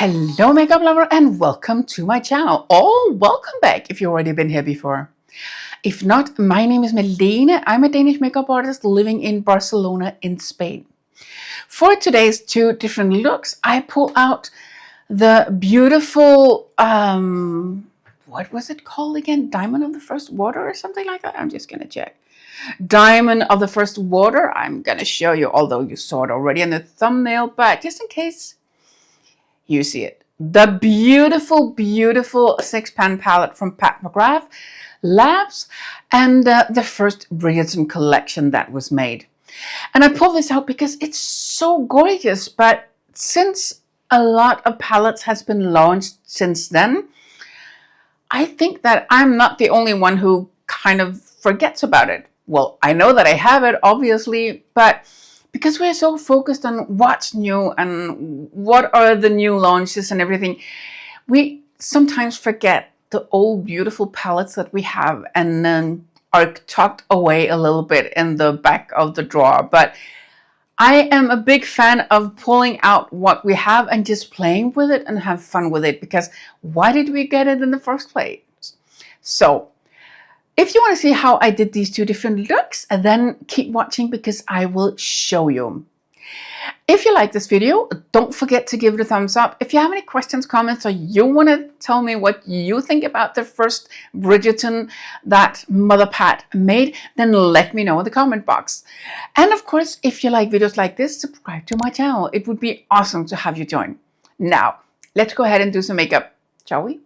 Hello makeup lover and welcome to my channel, or welcome back if you've already been here before. If not, my name is Malene. I'm a Danish makeup artist living in Barcelona in Spain. For today's two different looks, I pull out the beautiful, what was it called again? Diamond of the First Water or something like that? I'm just gonna check. Diamond of the First Water. I'm gonna show you, although you saw it already in the thumbnail, but just in case you see it. The beautiful, beautiful 6-pan palette from Pat McGrath Labs and the first Bridgerton collection that was made. And I pull this out because it's so gorgeous, but since a lot of palettes has been launched since then, I think that I'm not the only one who kind of forgets about it. Well, I know that I have it, obviously, but because we're so focused on what's new and what are the new launches and everything, we sometimes forget the old beautiful palettes that we have and then are tucked away a little bit in the back of the drawer. But I am a big fan of pulling out what we have and just playing with it and have fun with it, because why did we get it in the first place? So if you want to see how I did these two different looks, then keep watching because I will show you. If you like this video, don't forget to give it a thumbs up. If you have any questions, comments, or you want to tell me what you think about the first Bridgerton that Mother Pat made, then let me know in the comment box. And of course, if you like videos like this, subscribe to my channel. It would be awesome to have you join. Now, let's go ahead and do some makeup, shall we?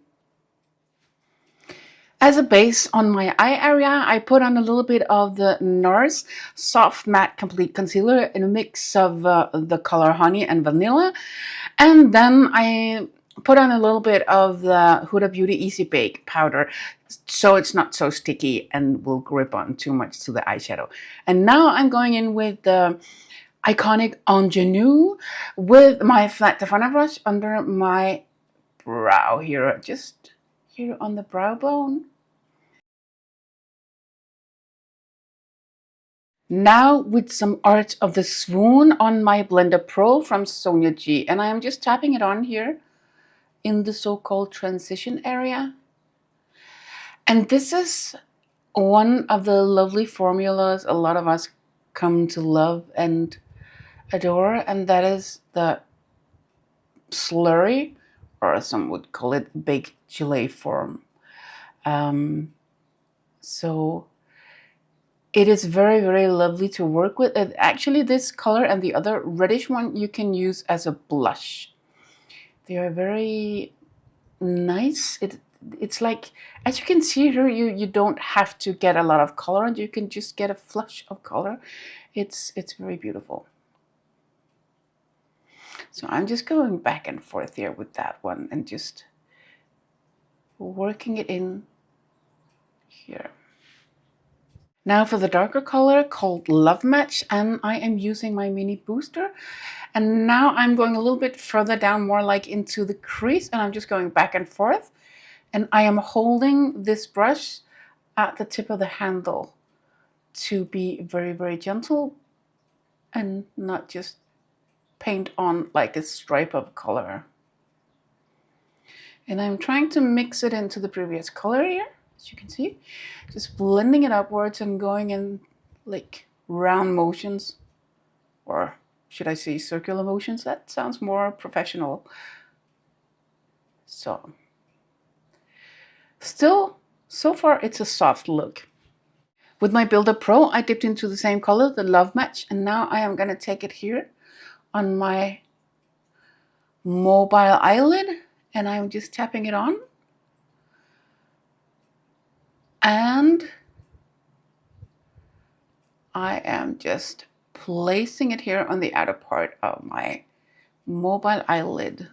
As a base on my eye area, I put on a little bit of the Nars Soft Matte Complete Concealer in a mix of the color Honey and Vanilla. And then I put on a little bit of the Hudabeauty Easy Bake powder so it's not so sticky and will grip on too much to the eyeshadow. And now I'm going in with the iconic Ingenue with my flat definer brush under my brow here, just here on the brow bone. Now with some Art of the Swoon on my Blender Pro from Sonia G, and I am just tapping it on here in the so-called transition area. And this is one of the lovely formulas a lot of us come to love and adore, and that is the slurry, or some would call it baked gelée form. So it is very, very lovely to work with. And actually, this color and the other reddish one you can use as a blush. They are very nice. It's like, as you can see here, you don't have to get a lot of color, and you can just get a flush of color. It's very beautiful. So I'm just going back and forth here with that one and just working it in here. Now for the darker color called Love Match, and I am using my mini booster. And now I'm going a little bit further down, more like into the crease, and I'm just going back and forth. And I am holding this brush at the tip of the handle to be very, very gentle and not just paint on like a stripe of color. And I'm trying to mix it into the previous color here. As you can see, just blending it upwards and going in like round motions, or should I say circular motions? That sounds more professional. So still, so far it's a soft look. With my Builder Pro, I dipped into the same color, the Love Match, and now I am going to take it here on my mobile eyelid, and I'm just tapping it on. And I am just placing it here on the outer part of my mobile eyelid.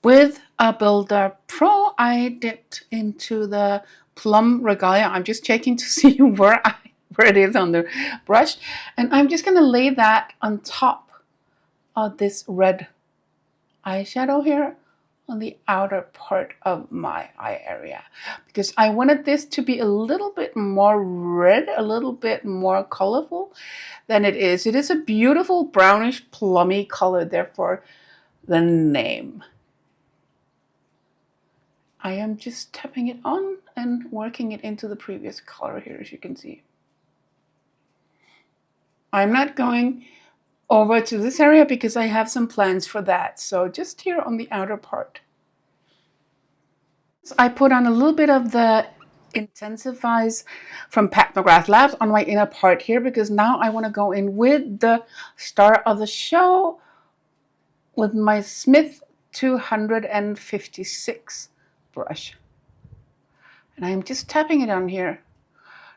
With a Builder Pro, I dipped into the Plum Regalia. I'm just checking to see where it is on the brush. And I'm just going to lay that on top of this red eyeshadow here on the outer part of my eye area, because I wanted this to be a little bit more red, a little bit more colorful than it is. It is a beautiful brownish plummy color, therefore the name. I am just tapping it on and working it into the previous color here, as you can see. I'm not going over to this area because I have some plans for that. So just here on the outer part. So I put on a little bit of the Intensifies from Pat McGrath Labs on my inner part here, because now I want to go in with the star of the show with my Smith 256 brush. And I'm just tapping it on here.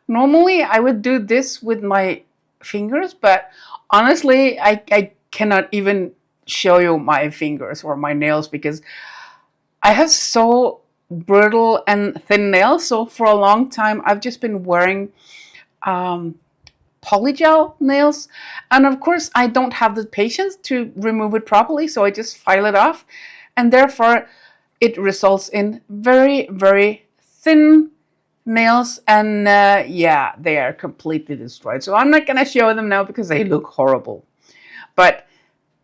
Normally I would do this with my fingers, but honestly I cannot even show you my fingers or my nails because I have so brittle and thin nails. So for a long time I've just been wearing polygel nails, and of course I don't have the patience to remove it properly, so I just file it off, and therefore it results in very, very thin nails, and yeah, they are completely destroyed. So I'm not gonna show them now because they look horrible. But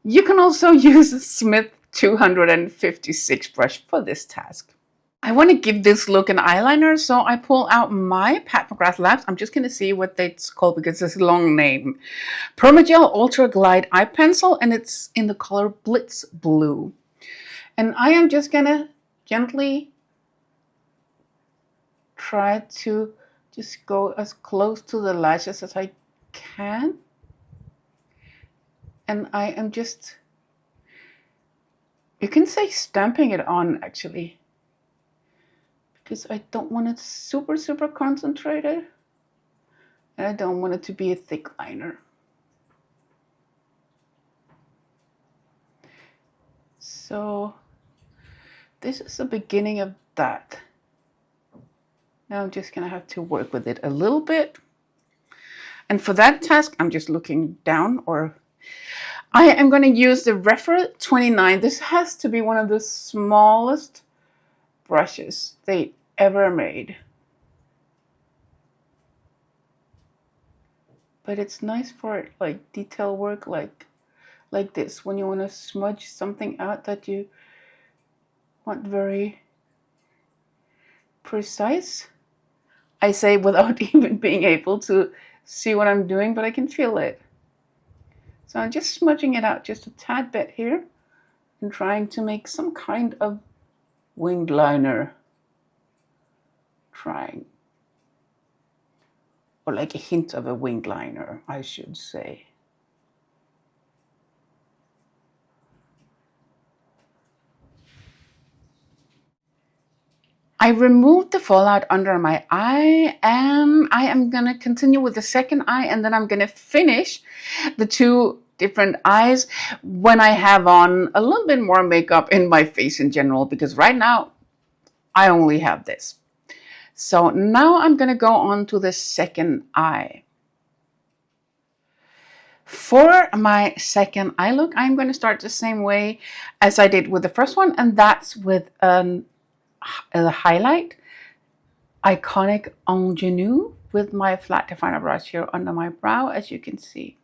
you can also use a Smith 256 brush for this task. I want to give this look an eyeliner, so I pull out my Pat McGrath Labs. I'm just going to see what it's called because it's a long name. Permagel Ultra Glide Eye Pencil, and it's in the color Blitz Blue. And I am just going to gently try to just go as close to the lashes as I can. And I am just, you can say stamping it on actually, because I don't want it super, super concentrated. And I don't want it to be a thick liner. So this is the beginning of that. Now I'm just gonna have to work with it a little bit. And for that task, I'm just looking down, or I am gonna use the Refer 29. This has to be one of the smallest brushes they ever made. But it's nice for like detail work like this, when you want to smudge something out that you want very precise. I say without even being able to see what I'm doing, but I can feel it. So I'm just smudging it out just a tad bit here and trying to make some kind of winged liner. Trying. Or like a hint of a winged liner, I should say. I removed the fallout under my eye, and I am going to continue with the second eye, and then I'm going to finish the two different eyes when I have on a little bit more makeup in my face in general, because right now I only have this. So now I'm going to go on to the second eye. For my second eye look, I'm going to start the same way as I did with the first one, and that's with a highlight, Iconic Ingenue, with my flat definer brush here under my brow, as you can see.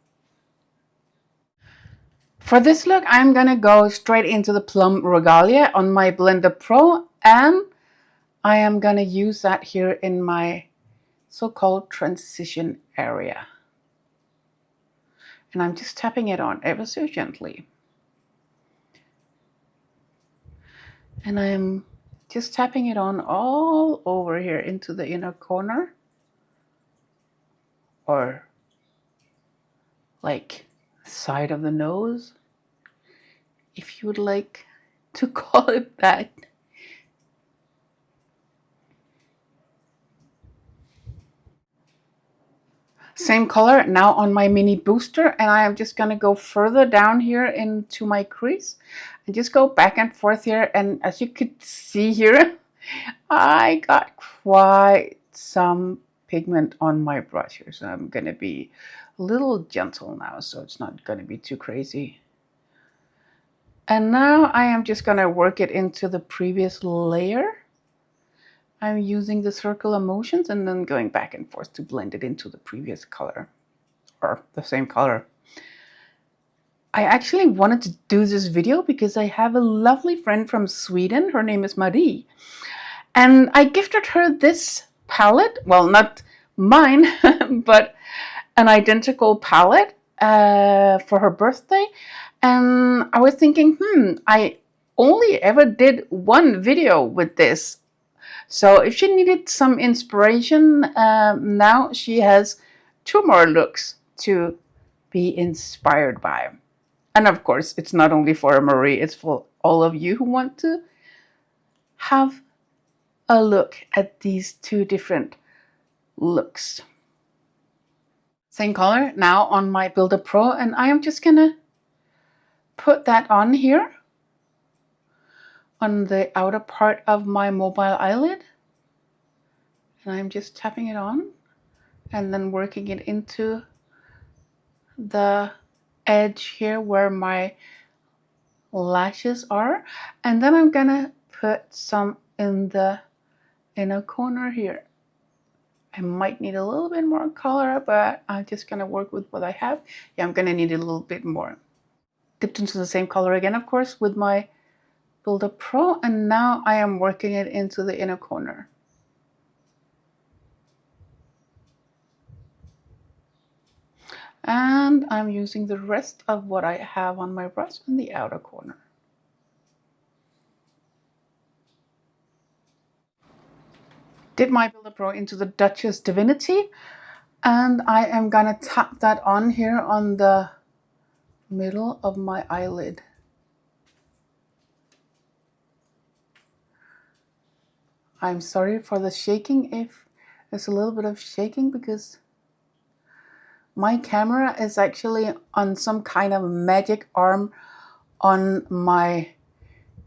For this look, I'm going to go straight into the Plum Regalia on my Blender Pro, and I am going to use that here in my so-called transition area. And I'm just tapping it on ever so gently. And I am just tapping it on all over here into the inner corner. Or like side of the nose, if you would like to call it that. Same color now on my mini booster, and I am just going to go further down here into my crease and just go back and forth here. And as you could see here, I got quite some pigment on my brush here, so I'm going to be a little gentle now, so it's not going to be too crazy. And now I am just going to work it into the previous layer. I'm using the circular motions and then going back and forth to blend it into the previous color, or the same color. I actually wanted to do this video because I have a lovely friend from Sweden. Her name is Marie. And I gifted her this palette. Well, not mine, but an identical palette for her birthday. And I was thinking, I only ever did one video with this. So if she needed some inspiration, now she has 2 more looks to be inspired by. And of course, it's not only for Marie, it's for all of you who want to have a look at these 2 different looks. Same color now on my Builder Pro, and I am just gonna put that on here on the outer part of my mobile eyelid, and I'm just tapping it on and then working it into the edge here where my lashes are, and then I'm gonna put some in the inner corner here. I might need a little bit more color, but I'm just gonna work with what I have. Yeah, I'm gonna need a little bit more. Dipped into the same color again, of course, with my Builder Pro, and now I am working it into the inner corner. And I'm using the rest of what I have on my brush in the outer corner. Did my Builder Pro into the Duchess Divinity, and I am gonna tap that on here on the middle of my eyelid. I'm sorry for the shaking if there's a little bit of shaking, because my camera is actually on some kind of magic arm on my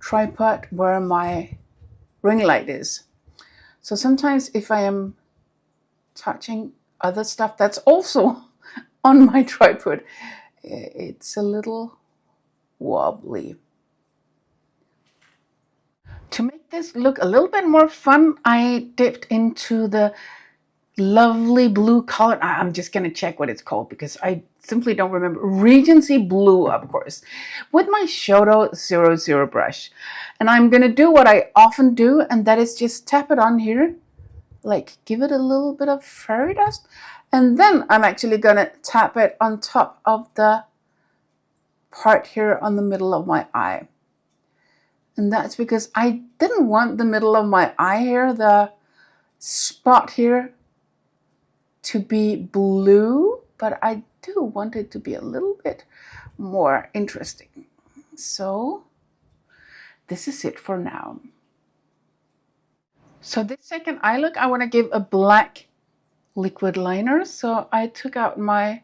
tripod where my ring light is. So sometimes if I am touching other stuff that's also on my tripod, it's a little wobbly. To make this look a little bit more fun, I dipped into the lovely blue color. I'm just gonna check what it's called because I simply don't remember. Regency Blue, of course, with my Shoto 00 brush. And I'm gonna do what I often do, and that is just tap it on here, like give it a little bit of fairy dust. And then I'm actually gonna tap it on top of the part here on the middle of my eye. And that's because I didn't want the middle of my eye here, the spot here, to be blue, but I do want it to be a little bit more interesting. So this is it for now. So this second eye look, I want to give a black liquid liner. So I took out my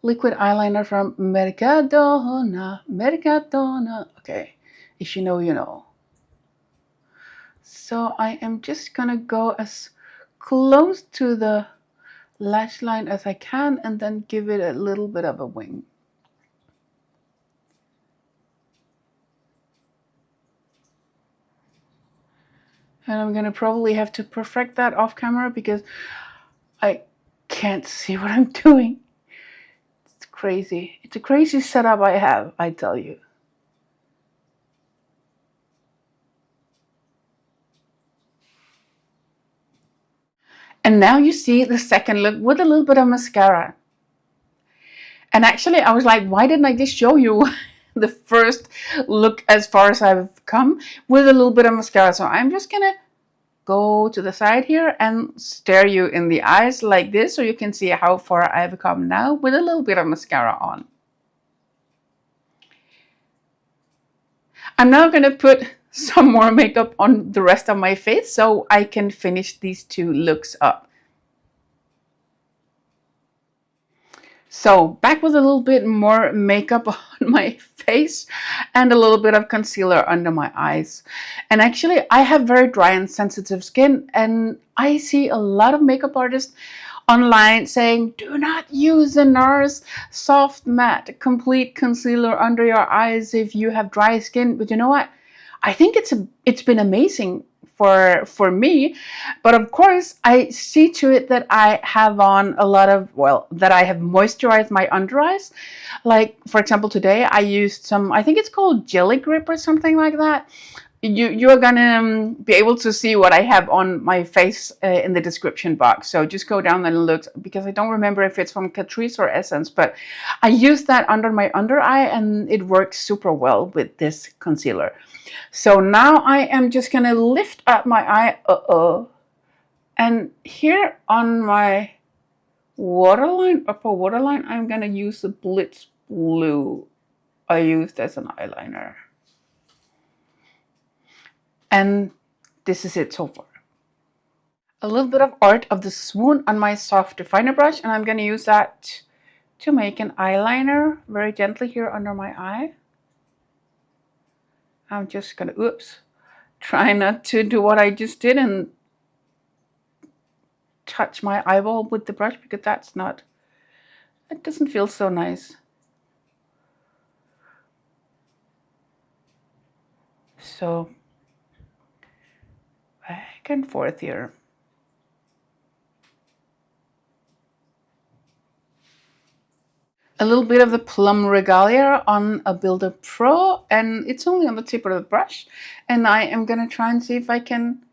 liquid eyeliner from Mercadona. Okay, if you know, you know. So I am just gonna go as close to the lash line as I can, and then give it a little bit of a wing. And I'm gonna probably have to perfect that off camera because I can't see what I'm doing. It's crazy. It's a crazy setup I have, I tell you. And now you see the second look with a little bit of mascara. And actually I was like, why didn't I just show you the first look as far as I've come with a little bit of mascara? So I'm just gonna go to the side here and stare you in the eyes like this, so you can see how far I've come now with a little bit of mascara on. I'm now gonna put some more makeup on the rest of my face so I can finish these 2 looks up. So back with a little bit more makeup on my face and a little bit of concealer under my eyes. And actually I have very dry and sensitive skin, and I see a lot of makeup artists online saying, do not use the Nars Soft Matte Complete Concealer under your eyes if you have dry skin. But you know what? I think it's been amazing for me. But of course, I see to it that I have on a lot of, well, that I have moisturized my under eyes. Like, for example, today I used some, I think it's called Jelly Grip or something like that. You're gonna be able to see what I have on my face in the description box. So just go down and look, because I don't remember if it's from Catrice or Essence, but I used that under my under eye and it works super well with this concealer. So now I am just gonna lift up my eye, and here on my waterline, upper waterline, I'm gonna use the Blitz Blue I used as an eyeliner. And this is it so far. A little bit of Art of the Swoon on my soft definer brush, and I'm going to use that to make an eyeliner very gently here under my eye. I'm just going to, try not to do what I just did and touch my eyeball with the brush, because that's not, it doesn't feel so nice. So back and forth here. A little bit of the Plum Regalia on a Builder Pro, and it's only on the tip of the brush. And I am going to try and see if I can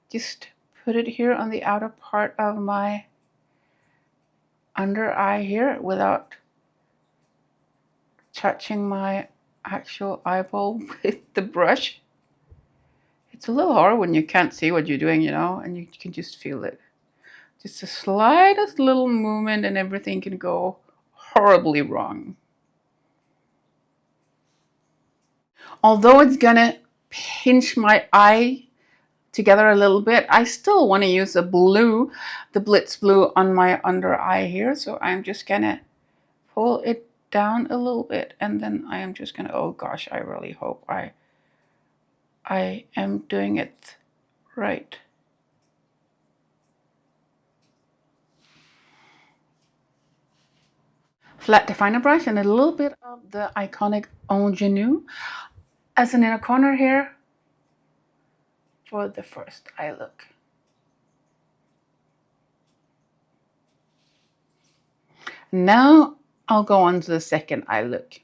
just put it here on the outer part of my under eye here without touching my actual eyeball with the brush. It's a little hard when you can't see what you're doing, you know, and you can just feel it. Just the slightest little movement and everything can go horribly wrong. Although it's gonna pinch my eye together a little bit, I still want to use the blue, the Blitz Blue on my under eye here. So I'm just gonna pull it down a little bit, and then I am just gonna, oh gosh, I really hope I am doing it right. Flat definer brush and a little bit of the iconic Ingenue as an inner corner here for the first eye look. Now I'll go on to the second eye look.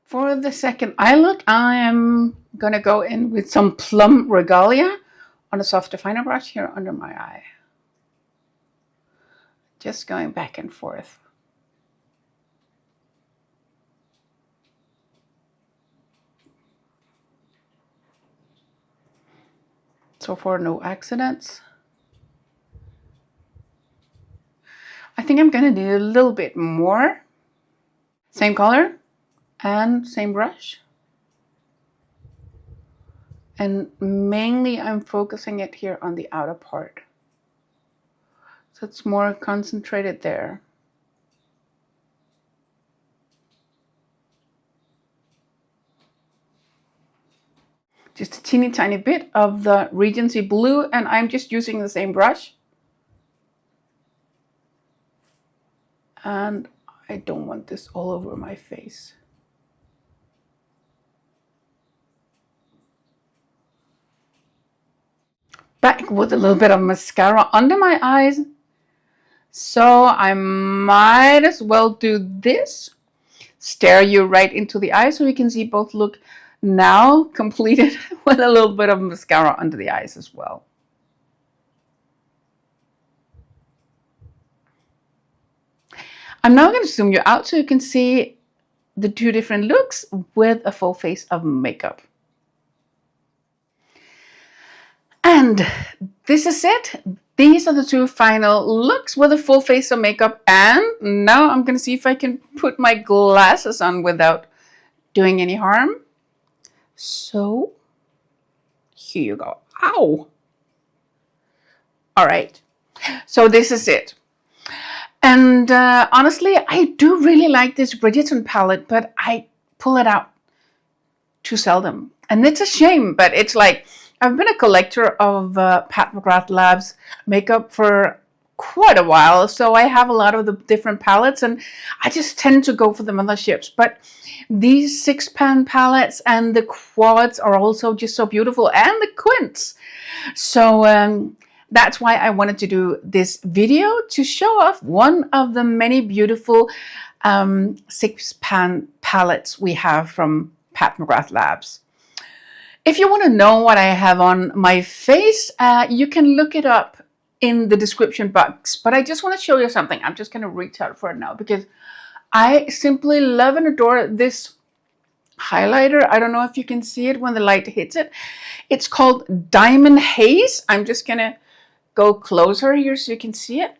For the second eye look, I am gonna go in with some Plum Regalia on a soft definer brush here under my eye. Just going back and forth. So far, no accidents. I think I'm gonna do a little bit more. Same color and same brush. And mainly I'm focusing it here on the outer part. So it's more concentrated there. Just a teeny tiny bit of the Regency Blue, and I'm just using the same brush. And I don't want this all over my face. Back with a little bit of mascara under my eyes. So I might as well do this. Stare you right into the eye so you can see both look now completed with a little bit of mascara under the eyes as well. I'm now going to zoom you out so you can see the two different looks with a full face of makeup. And this is it. These are the two final looks with a full face of makeup. And now I'm going to see if I can put my glasses on without doing any harm. So here you go. Ow! All right. So this is it. And honestly, I do really like this Bridgerton palette, but I pull it out too seldom. And it's a shame, but it's like, I've been a collector of Pat McGrath Labs makeup for quite a while, so I have a lot of the different palettes, and I just tend to go for the motherships. But these 6-pan palettes and the quads are also just so beautiful, and the quints. So that's why I wanted to do this video, to show off one of the many beautiful 6-pan palettes we have from Pat McGrath Labs. If you want to know what I have on my face, you can look it up in the description box. But I just want to show you something. I'm just going to reach out for it now because I simply love and adore this highlighter. I don't know if you can see it when the light hits it. It's called Diamond Haze. I'm just going to go closer here so you can see it.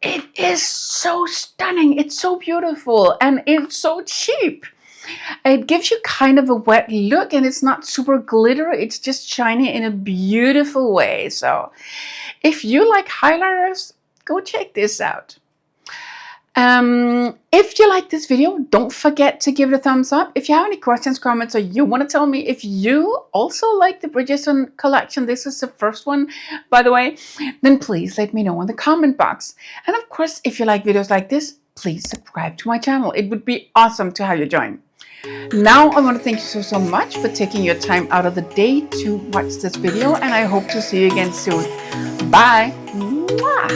It is so stunning. It's so beautiful, and it's so cheap. It gives you kind of a wet look, and it's not super glittery. It's just shiny in a beautiful way. So if you like highlighters, go check this out. If you like this video, don't forget to give it a thumbs up. If you have any questions, comments, or you want to tell me if you also like the Bridgerton collection, this is the first one, by the way, then please let me know in the comment box. And of course, if you like videos like this, please subscribe to my channel. It would be awesome to have you join. Now, I want to thank you so much for taking your time out of the day to watch this video, and I hope to see you again soon. Bye. Mwah.